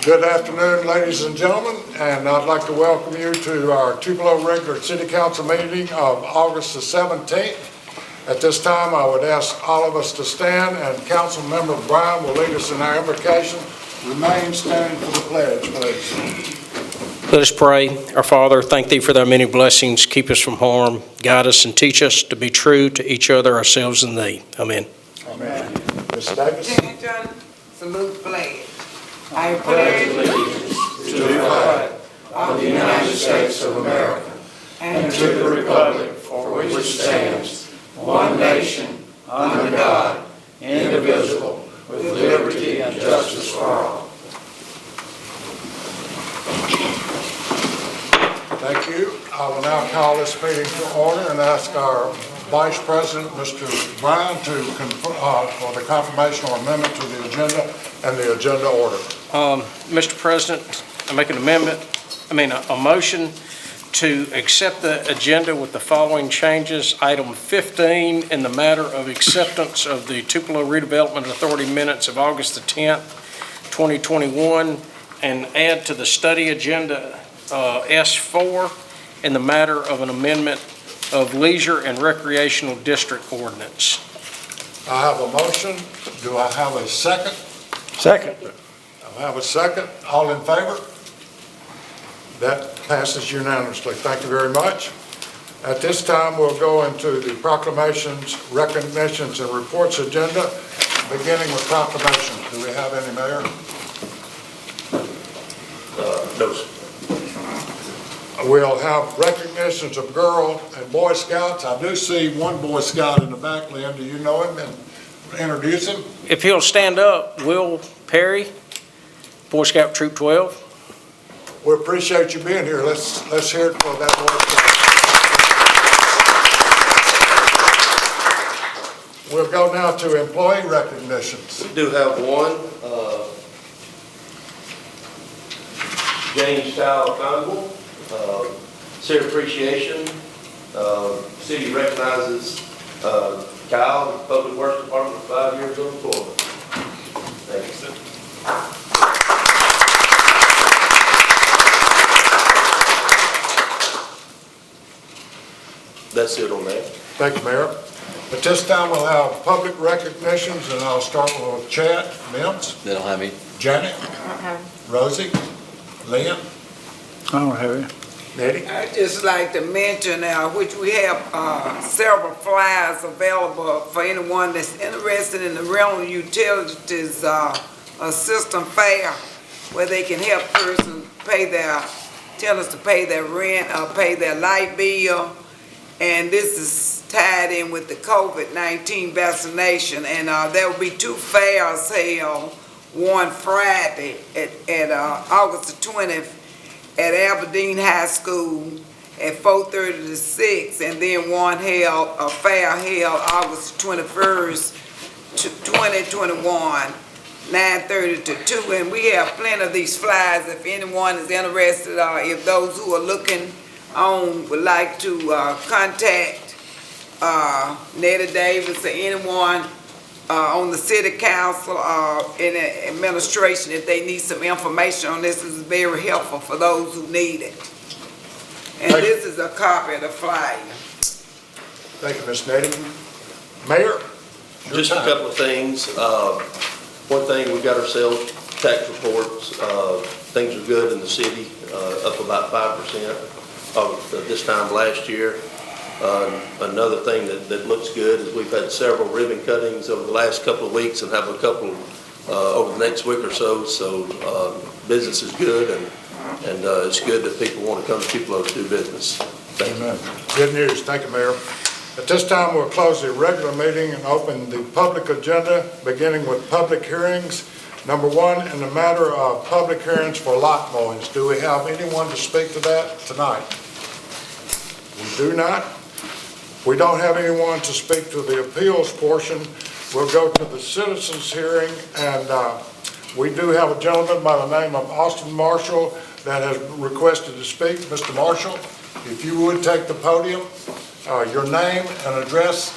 Good afternoon, ladies and gentlemen, and I'd like to welcome you to our Tupelo regular City Council meeting of August the 17th. At this time, I would ask all of us to stand, and Council Member Brown will lead us in our invocation. Remain standing for the pledge, please. Let us pray. Our Father, thank Thee for Thy many blessings. Keep us from harm. Guide us and teach us to be true to each other, ourselves, and Thee. Amen. Amen. Ms. Davis. Attention, salute flag. I pledge allegiance to the flag of the United States of America and to the republic for which it stands, one nation, under God, indivisible, with liberty and justice for all. Thank you. I will now call this meeting to order and ask our Vice President, Mr. Brown, for the confirmation or amendment to the agenda and the agenda order. Mr. President, I make a motion to accept the agenda with the following changes. Item 15, in the matter of acceptance of the Tupelo Redevelopment Authority minutes of August the 10th, 2021, and add to the study agenda S4 in the matter of an amendment of leisure and recreational district ordinance. I have a motion. Do I have a second? Second. I have a second. All in favor? That passes unanimously. Thank you very much. At this time, we'll go into the proclamations, recognitions, and reports agenda, beginning with proclamations. Do we have any, Mayor? No, sir. We'll have recognitions of Girl and Boy Scouts. I do see one Boy Scout in the back, Lynn. Do you know him? And introduce him. If he'll stand up, Will Perry, Boy Scout Troop 12. We appreciate you being here. Let's hear it for that Boy Scout. We'll go now to employee recognitions. We do have one. James Kyle Conville, City Appreciation. City recognizes Kyle, the Public Works Department, 5 years of employment. Thank you, sir. That's it on that. Thank you, Mayor. At this time, we'll have public recognitions, and I'll start with Chad Mims. They don't have me. Janet. Rosie. Lynn. I don't have it. Nettie. I'd just like to mention which we have several flyers available for anyone that's interested in the rental utilities system fair, where they can help persons tenants to pay their rent or pay their light bill. And this is tied in with the COVID-19 vaccination. And there will be 2 fairs held, one Friday at August the 20th at Aberdeen High School at 4:30 to 6, and then a fair held August 21st, 2021, 9:30 to 2. And we have plenty of these flyers if anyone is interested, or if those who are looking on would like to contact Nettie Davis or anyone on the city council or in the administration if they need some information on this. Is very helpful for those who need it. And this is a copy of the flyer. Thank you, Ms. Nettie. Mayor? Just a couple of things. One thing, we got our sales tax reports. Things are good in the city, up about 5% of this time last year. Another thing that looks good is we've had several ribbon cuttings over the last couple of weeks and have a couple over the next week or so. So business is good, and it's good that people want to come to Tupelo to do business. Thank you. Amen. Good news. Thank you, Mayor. At this time, we'll close the regular meeting and open the public agenda, beginning with public hearings. Number 1, in the matter of public hearings for lot mowings. Do we have anyone to speak to that tonight? We do not. We don't have anyone to speak to the appeals portion. We'll go to the citizens hearing, and we do have a gentleman by the name of Austin Marshall that has requested to speak. Mr. Marshall, if you would take the podium, your name and address,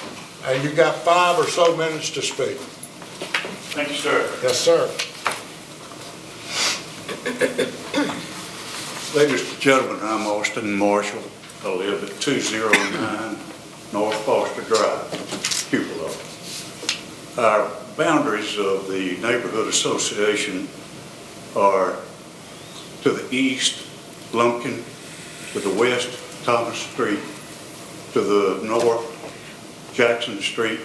and you got 5 or so minutes to speak. Thank you, sir. Yes, sir. Ladies and gentlemen, I'm Austin Marshall. I live at 209 North Foster Drive, Tupelo. Our boundaries of the neighborhood association are to the east, Lumpkin, to the west, Thomas Street, to the north, Jackson Street,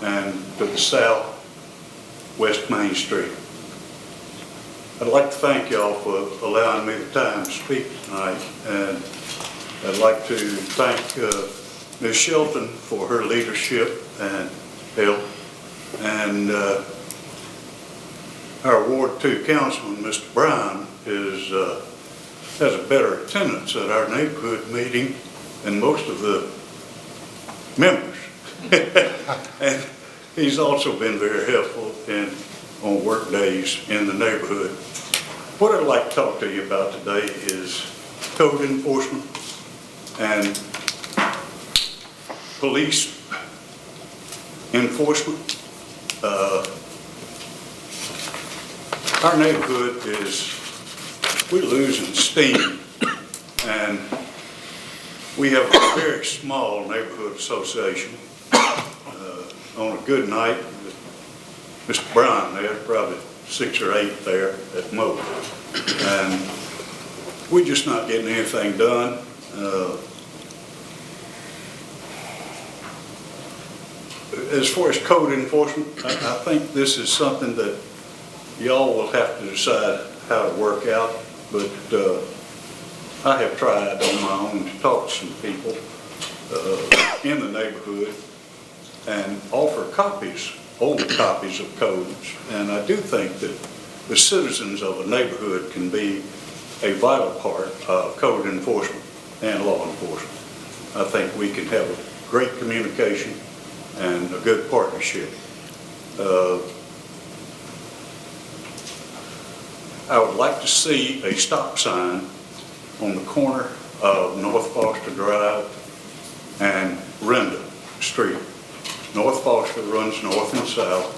and to the south, West Main Street. I'd like to thank y'all for allowing me the time to speak tonight, and I'd like to thank Ms. Shelton for her leadership and help, and our Ward 2 Councilman, Mr. Brown, has a better attendance at our neighborhood meeting than most of the members. And he's also been very helpful on work days in the neighborhood. What I'd like to talk to you about today is code enforcement and police enforcement. Our neighborhood we're losing steam, and we have a very small neighborhood association. On a good night, Mr. Brown there, probably 6 or 8 there at most, and we're just not getting anything done. As far as code enforcement, I think this is something that y'all will have to decide how to work out, but I have tried on my own to talk to some people in the neighborhood and offer copies, old copies of codes, and I do think that the citizens of a neighborhood can be a vital part of code enforcement and law enforcement. I think we can have a great communication and a good partnership. I would like to see a stop sign on the corner of North Foster Drive and Renda Street. North Foster runs north and south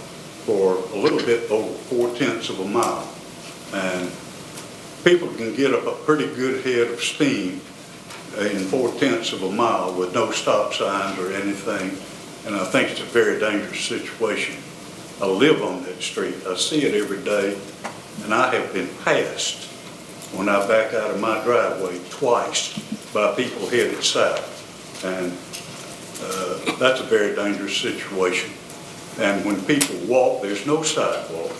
for a little bit over 4/10 of a mile. And people can get up a pretty good head of steam in 4/10 of a mile with no stop signs or anything. And I think it's a very dangerous situation. I live on that street. I see it every day. And I have been passed when I back out of my driveway twice by people headed south. And that's a very dangerous situation. And when people walk, there's no sidewalk.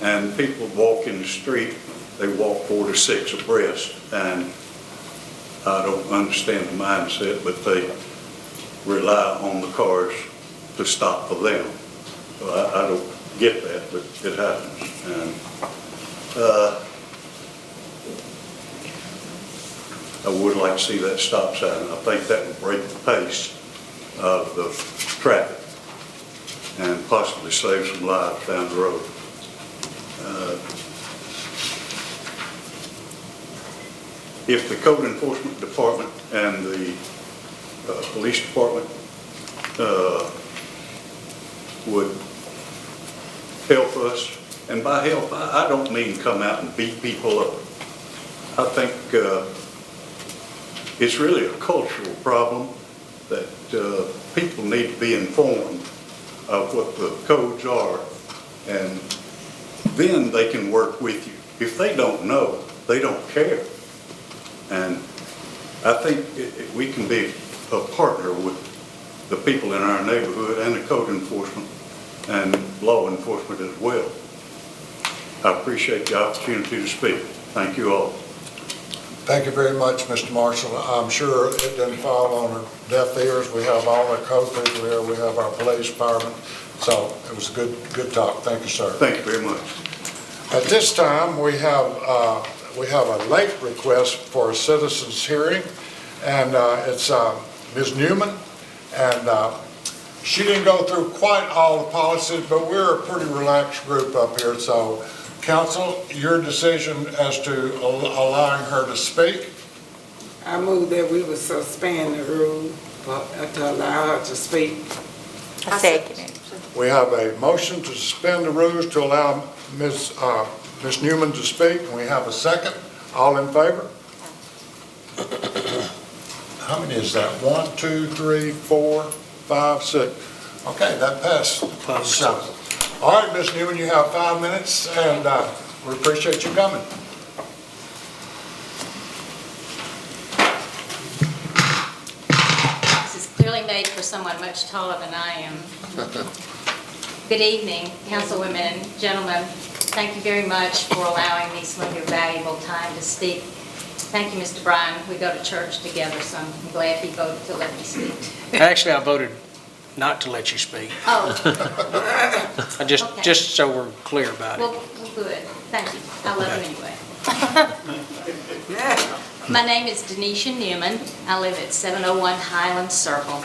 And people walk in the street, they walk 4 to 6 abreast. And I don't understand the mindset, but they rely on the cars to stop for them. So I don't get that, but it happens. And I would like to see that stop sign. I think that would break the pace of the traffic and possibly save some lives down the road. If the code enforcement department and the police department would help us, and by help, I don't mean come out and beat people up. I think it's really a cultural problem that people need to be informed of what the codes are, and then they can work with you. If they don't know, they don't care. And I think we can be a partner with the people in our neighborhood and the code enforcement and law enforcement as well. I appreciate the opportunity to speak. Thank you all. Thank you very much, Mr. Marshall. I'm sure it didn't fall on our deaf ears. We have all our code people here. We have our police department. So it was a good talk. Thank you, sir. Thank you very much. At this time, we have a late request for a citizens hearing, and it's Ms. Newman, and she didn't go through quite all the policies, but we're a pretty relaxed group up here. So, council, your decision as to allowing her to speak. I move that we would suspend the rule to allow her to speak. I second it. We have a motion to suspend the rules to allow Ms. Newman to speak. We have a second. All in favor? How many is that? 1, 2, 3, 4, 5, 6. Okay, that passed. All right, Ms. Newman, you have 5 minutes, and we appreciate you coming. This is clearly made for someone much taller than I am. Good evening, councilwomen and gentlemen. Thank you very much for allowing me some of your valuable time to speak. Thank you, Mr. Bryan. We go to church together, so I'm glad he voted to let me speak. Actually, I voted not to let you speak. Oh, Just Okay. so we're clear about it. well, good. Thank you. I love you anyway. My name is Denisha Newman. I live at 701 Highland Circle.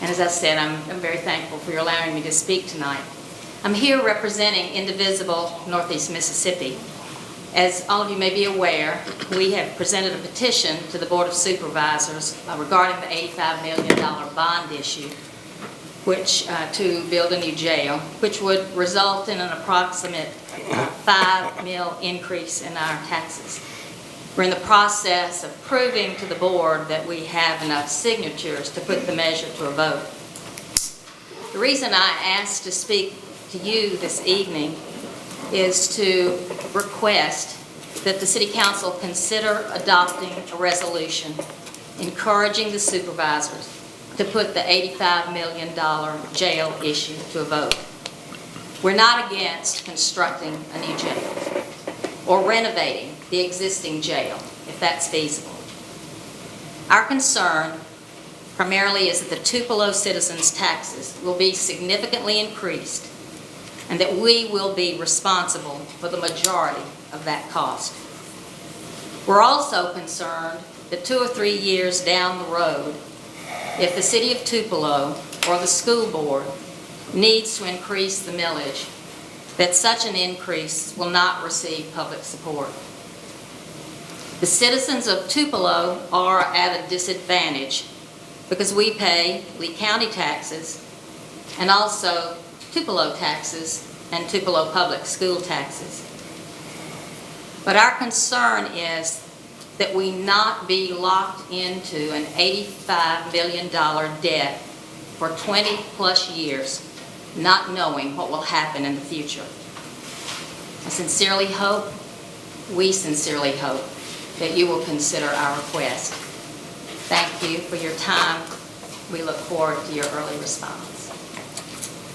And as I said, I'm very thankful for your allowing me to speak tonight. I'm here representing Indivisible Northeast Mississippi. As all of you may be aware, we have presented a petition to the Board of Supervisors regarding the $85 million bond issue, which to build a new jail, which would result in an approximate $5 million increase in our taxes. We're in the process of proving to the board that we have enough signatures to put the measure to a vote. The reason I asked to speak to you this evening is to request that the City Council consider adopting a resolution encouraging the supervisors to put the $85 million jail issue to a vote. We're not against constructing a new jail or renovating the existing jail, if that's feasible. Our concern primarily is that the Tupelo citizens' taxes will be significantly increased and that we will be responsible for the majority of that cost. We're also concerned that 2 or 3 years down the road, if the City of Tupelo or the school board needs to increase the millage, that such an increase will not receive public support. The citizens of Tupelo are at a disadvantage because we pay Lee County taxes and also Tupelo taxes and Tupelo public school taxes. But our concern is that we not be locked into an $85 million debt for 20 plus years, not knowing what will happen in the future. I sincerely hope, we sincerely hope, that you will consider our request. Thank you for your time. We look forward to your early response.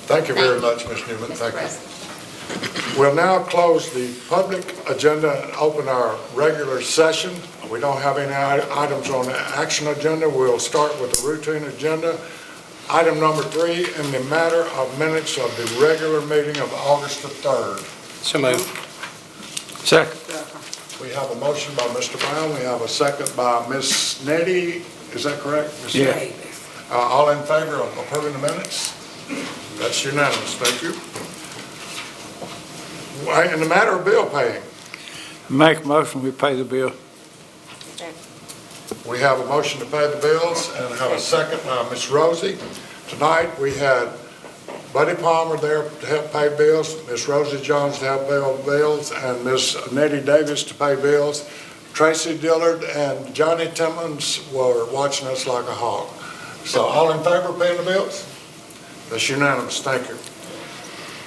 Thank you very Thank much, Ms. Newman. Mr. Thank you. President. We'll now close the public agenda and open our regular session. We don't have any items on the action agenda. We'll start with the routine agenda. Item number 3, in the matter of minutes of the regular meeting of August the 3rd. So moved. Second. We have a motion by Mr. Brown. We have a second by Ms. Nettie. Is that correct? Ms. Yeah. Nettie? All in favor of approving the minutes? That's unanimous. Thank you. In the matter of bill paying, Make a motion, we pay the bill. we have a motion to pay the bills and have a second by Ms. Rosie. Tonight, we had Buddy Palmer there to help pay bills, Ms. Rosie Jones to help pay bills, and Ms. Nettie Davis to pay bills. Tracy Dillard and Johnny Timmons were watching us like a hawk. So all in favor of paying the bills? That's unanimous. Thank you.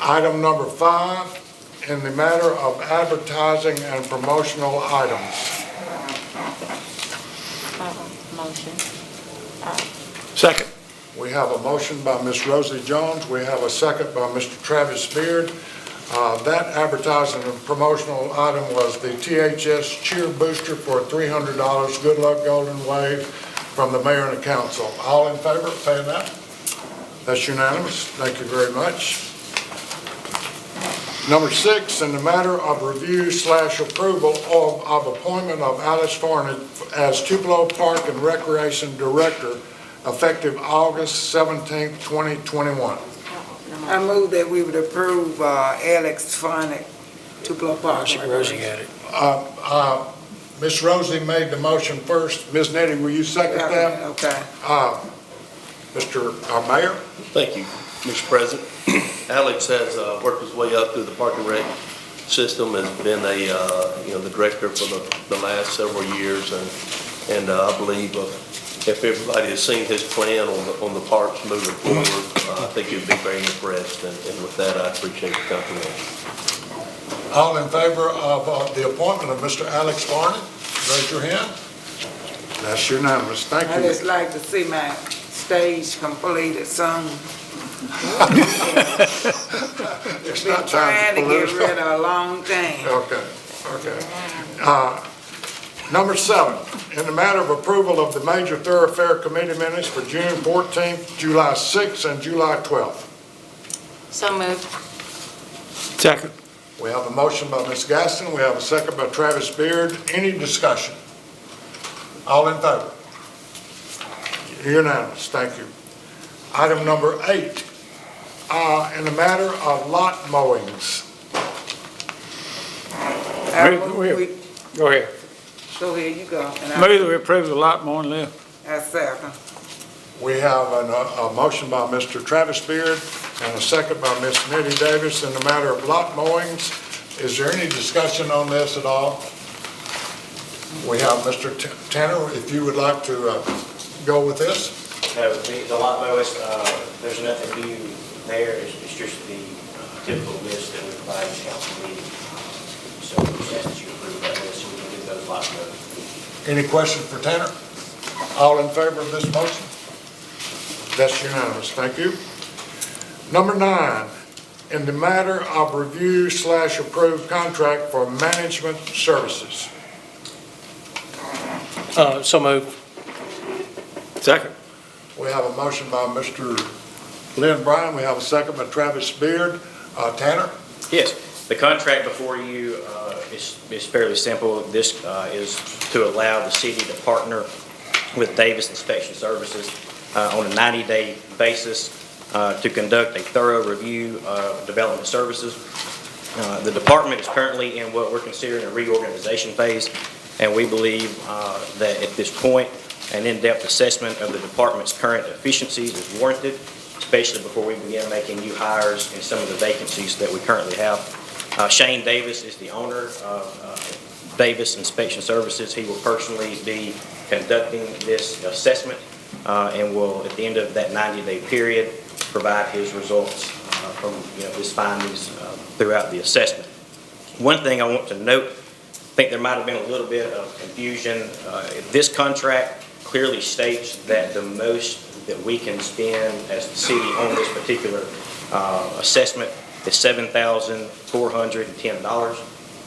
Item number 5, in the matter of advertising and promotional items. Motion. Second. We have a motion by Ms. Rosie Jones. We have a second by Mr. Travis Beard. That advertising and promotional item was the THS Cheer Booster for $300. Good luck, Golden Wave, from the mayor and the council. All in favor of paying that? That's unanimous. Thank you very much. Number 6, in the matter of review/approval of appointment of Alice Farnett as Tupelo Park and Recreation Director effective August 17th, 2021. I move that we would approve Alex Farnett, Tupelo Park. Rosie got it. Ms. Rosie made the motion first. Ms. Nettie, will you second that? Okay. Mr. Mayor? Thank you. Mr. President, Alex has worked his way up through the Park and Rec system, has been the director for the last several years, and I believe if everybody has seen his plan on the parks moving forward, I think you'd be very impressed, and with that, I appreciate the confirmation. All in favor of the appointment of Mr. Alex Barnett, raise your hand. That's unanimous. Thank I you. just like to see my stage completed soon. It's Been not trying time to to get rid of a long time. Okay. Number 7, in the matter of approval of the Major Thoroughfare Committee minutes for June 14th, July 6th, and July 12th. So moved. Second. We have a motion by Ms. Gaston, we have a second by Travis Beard. Any discussion? All in favor? Unanimous, thank you. Item number 8, in the matter of lot mowings. Go ahead. So here you go. And Move that we approve the lot mowing list. I second. We have a motion by Mr. Travis Beard and a second by Ms. Nettie Davis in the matter of lot mowings. Is there any discussion on this at all? We have Mr. Tanner, if you would like to go with this. No, the lot mowers, there's nothing new there. It's just the typical list that we provide in council meeting. So we just ask that you approve that list so we can get those lot mowers. Any questions for Tanner? All in favor of this motion? That's unanimous, thank you. Number 9, in the matter of review/approved contract for management services. So moved. Second. We have a motion by Mr. Lynn Bryan, we have a second by Travis Beard. Tanner? Yes, the contract before you is fairly simple. This is to allow the city to partner with Davis Inspection Services on a 90-day basis to conduct a thorough review of development services. The department is currently in what we're considering a reorganization phase, and we believe that at this point, an in-depth assessment of the department's current efficiencies is warranted, especially before we begin making new hires in some of the vacancies that we currently have. Shane Davis is the owner of Davis Inspection Services. He will personally be conducting this assessment and will, at the end of that 90-day period, provide his results from his findings throughout the assessment. One thing I want to note, I think there might have been a little bit of confusion. This contract clearly states that the most that we can spend as the city on this particular assessment is $7,410.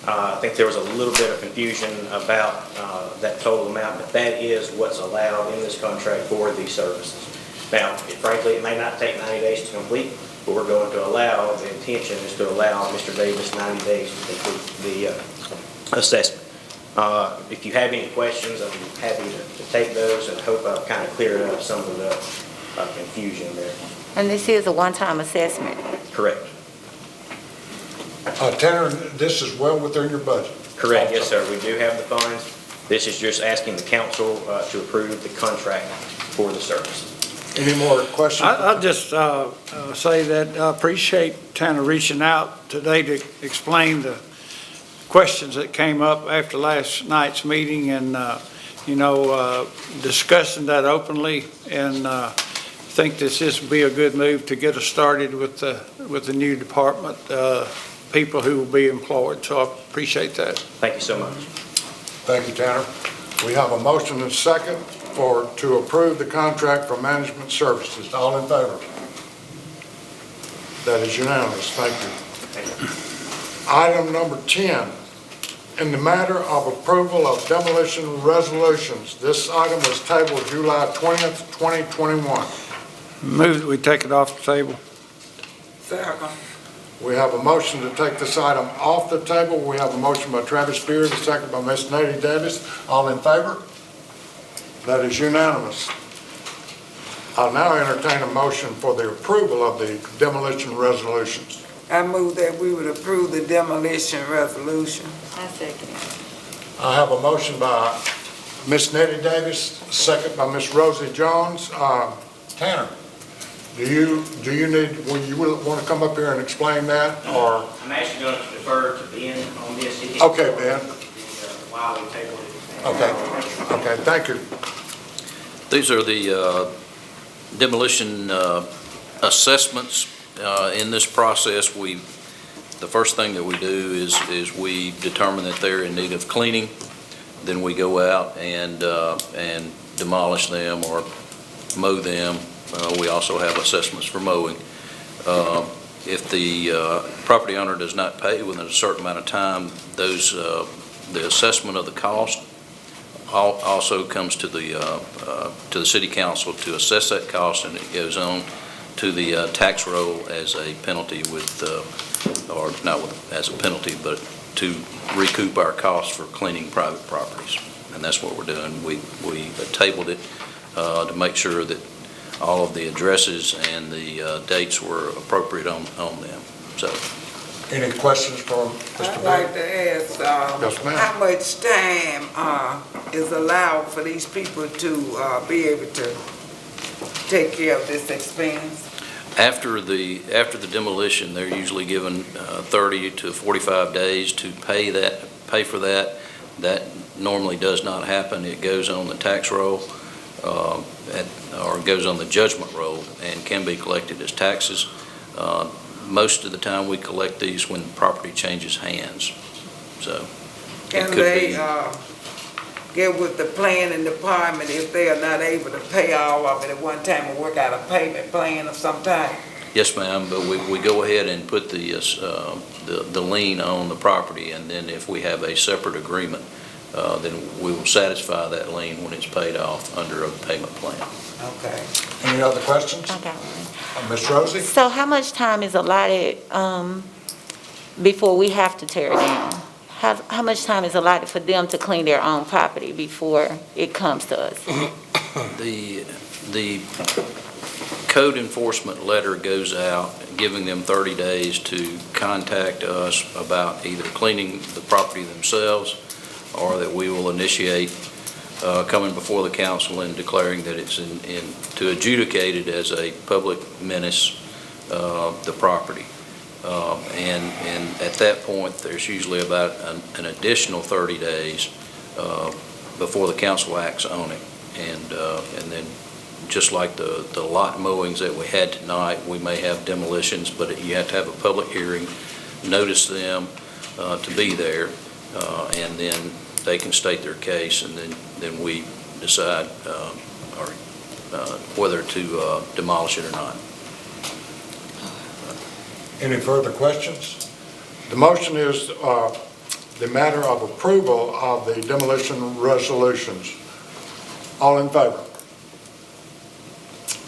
I think there was a little bit of confusion about that total amount, but that is what's allowed in this contract for these services. Now, frankly, it may not take 90 days to complete, but we're going to allow, the intention is to allow Mr. Davis 90 days to complete the assessment. If you have any questions, I'm happy to take those and hope I've kind of cleared up some of the confusion there. And this is a one-time assessment? Correct. Tanner, this is well within your budget. Correct, yes, sir. We do have the funds. This is just asking the council to approve the contract for the services. Any more questions? I'll just say that I appreciate Tanner reaching out today to explain the questions that came up after last night's meeting and, discussing that openly. And I think this will be a good move to get us started with the new department, people who will be employed. So I appreciate that. Thank you so much. Thank you, Tanner. We have a motion and a second to approve the contract for management services. All in favor? That is unanimous. Thank you. Item number 10, in the matter of approval of demolition resolutions. This item was tabled July 20th, 2021. Move that we take it off the table. Second. We have a motion to take this item off the table. We have a motion by Travis Beard, a second by Ms. Nettie Davis. All in favor? That is unanimous. I'll now entertain a motion for the approval of the demolition resolutions. I move that we would approve the demolition resolution. I second it. I have a motion by Ms. Nettie Davis, second by Ms. Rosie Jones. Tanner? Do you need, you want to come up here and explain that, or? I'm actually going to defer to Ben on this. Okay, Ben. While we table it. Okay, thank you. These are the demolition assessments. In this process, the first thing that we do is we determine that they're in need of cleaning. Then we go out and demolish them or mow them. We also have assessments for mowing. If the property owner does not pay within a certain amount of time, the assessment of the cost also comes to the city council to assess that cost, and it goes on to the tax roll as a penalty or not as a penalty, but to recoup our costs for cleaning private properties. And that's what we're doing. We tabled it to make sure that all of the addresses and the dates were appropriate on them. So, Any questions from Mr. I'd Bell? like to ask, Yes, ma'am. how much time is allowed for these people to be able to take care of this expense? after the demolition, they're usually given 30 to 45 days to pay for that. That normally does not happen. It goes on the tax roll or goes on the judgment roll and can be collected as taxes. Most of the time, we collect these when the property changes hands. So Can they get with the planning department if they are not able to pay all of it at one time and work out a payment plan of some type? Yes, ma'am, but we go ahead and put the lien on the property, and then if we have a separate agreement, then we will satisfy that lien when it's paid off under a payment plan. Okay. Any other questions? I got one. Ms. Rosie? So how much time is allotted before we have to tear it down? How much time is allotted for them to clean their own property before it comes to us? The code enforcement letter goes out, giving them 30 days to contact us about either cleaning the property themselves, or that we will initiate coming before the council and declaring that it's to adjudicate it as a public menace, the property. And at that point, there's usually about an additional 30 days before the council acts on it. And then, just like the lot mowings that we had tonight, we may have demolitions, but you have to have a public hearing, notice them to be there, and then they can state their case, and then we decide whether to demolish it or not. Any further questions? The motion is the matter of approval of the demolition resolutions. All in favor?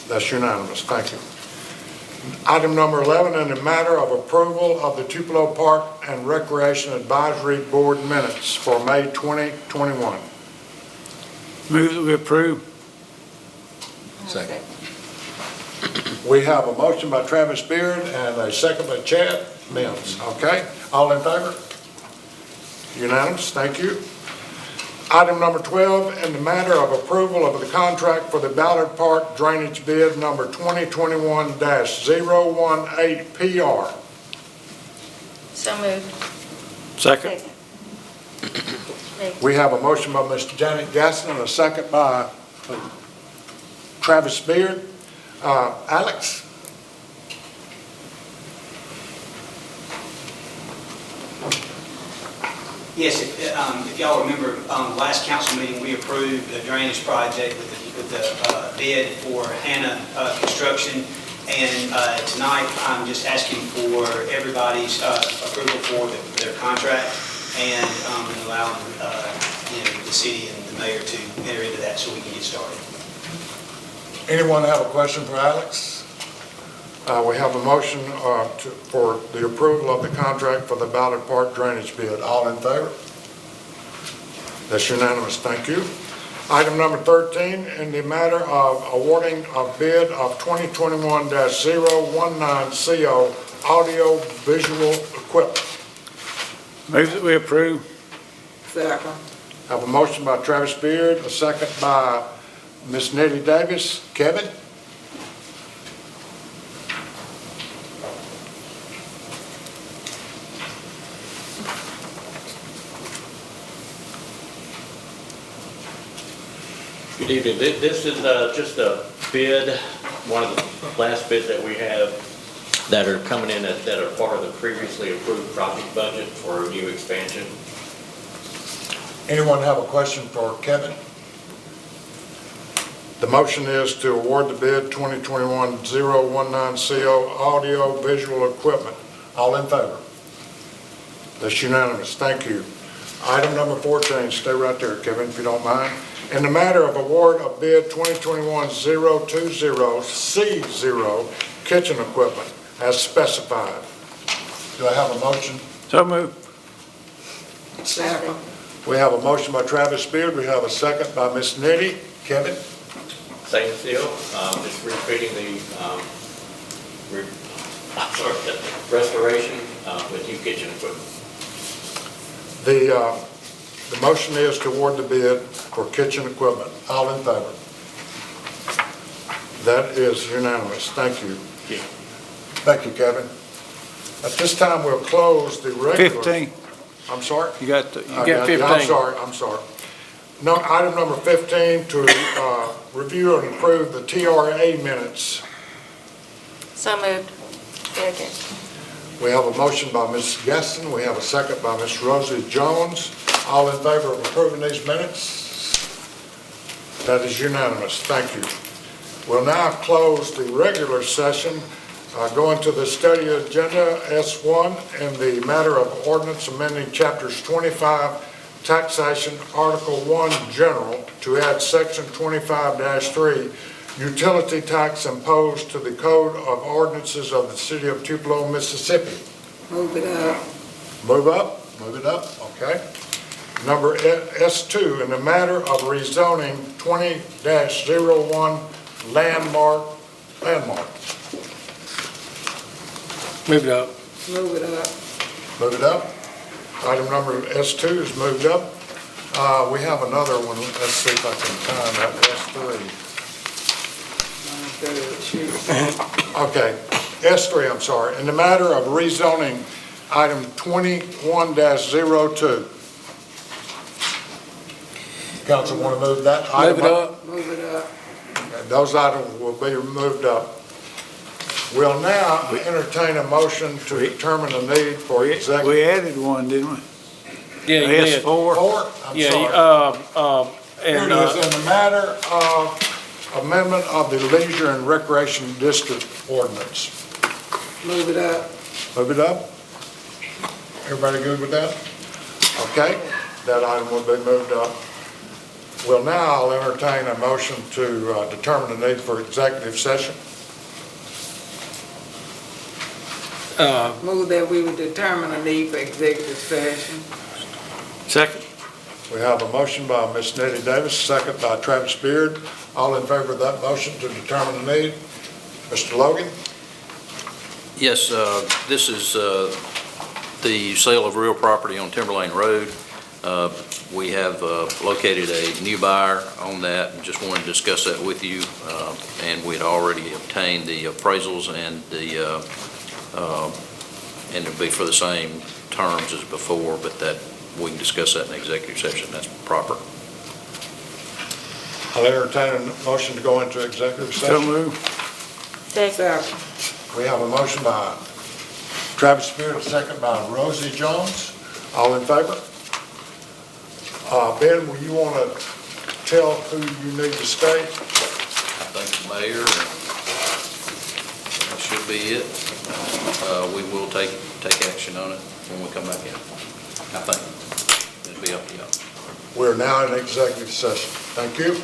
That's unanimous. Thank you. Item number 11, in the matter of approval of the Tupelo Park and Recreation Advisory Board minutes for May 2021. Move that we approve. Second. We have a motion by Travis Beard and a second by Chad Mills. Okay? All in favor? Unanimous. Thank you. Item number 12, in the matter of approval of the contract for the Ballard Park drainage bid number 2021-018 PR. So moved. Second. We have a motion by Mr. Janet Gaston and a second by Travis Beard. Alex? Yes, if y'all remember, last council meeting, we approved a drainage project with the bid for Hannah Construction. And tonight, I'm just asking for everybody's approval for their contract and allowing the city and the mayor to enter into that so we can get started. Anyone have a question for Alex? We have a motion for the approval of the contract for the Ballard Park drainage bid. All in favor? That's unanimous. Thank you. Item number 13, in the matter of awarding a bid of 2021-019 CO audio visual equipment. Move that we approve. Second. Have a motion by Travis Beard, a second by Ms. Nettie Davis. Kevin? Good evening. This is just a bid, one of the last bids that we have that are coming in that are part of the previously approved project budget for a new expansion. Anyone have a question for Kevin? The motion is to award the bid 2021-019CO audio visual equipment. All in favor? That's unanimous. Thank you. Item number 14, stay right there, Kevin, if you don't mind. In the matter of award of bid 2021-020C0 kitchen equipment as specified. Do I have a motion? So moved. Second. We have a motion by Travis Beard. We have a second by Ms. Nitty. Kevin? Same deal, just repeating the restoration with new kitchen equipment. The motion is to award the bid for kitchen equipment. All in favor? That is unanimous. Thank you. Yeah. Thank you, Kevin. At this time, we'll close the regular. 15. I'm sorry? You got the, You got 15. I'm sorry. No, item number 15, to review and approve the TRA minutes. So moved. Second. We have a motion by Ms. Gaston. We have a second by Ms. Rosie Jones. All in favor of approving these minutes? That is unanimous. Thank you. We'll now close the regular session, going to the study agenda, S1, in the matter of ordinance amending chapters 25, taxation, Article 1, general, to add section 25-3, utility tax imposed to the Code of Ordinances of the City of Tupelo, Mississippi. Move it up. Move up, okay. Number S2, in the matter of rezoning 20-01 landmark. Move it up. Move it up. Move it up. Item number S2 is moved up. We have another one, let's see if I can find that, S3. Okay, S3, I'm sorry. In the matter of rezoning item 21-02. Council want to move that? Move it up. Move it up. And those items will be moved up. We'll now entertain a motion to determine the need for executive. we added one, didn't we? Yeah, you did. Four? I'm Yeah, sorry. and, It is in the matter of amendment of the Leisure and Recreation District ordinance. Move it up. Move it up? Everybody good with that? Okay, that item will be moved up. Well, now I'll entertain a motion to determine the need for executive session. Move that we would determine the need for executive session. Second. We have a motion by Ms. Nettie Davis, second by Travis Beard. All in favor of that motion to determine the need? Mr. Logan? Yes, this is the sale of real property on Timberlane Road. We have located a new buyer on that and just wanted to discuss that with you. And we'd already obtained the appraisals and and it'll be for the same terms as before, but that we can discuss that in executive session. That's proper. I'll entertain a motion to go into executive So session. moved. Second. We have a motion by Travis Beard, a second by Rosie Jones. All in favor? Ben, will you want to tell who you need to stay? I think the mayor, that should be it. We will take action on it when we come back in. I think it'll be up to y'all. We're now in executive session. Thank you.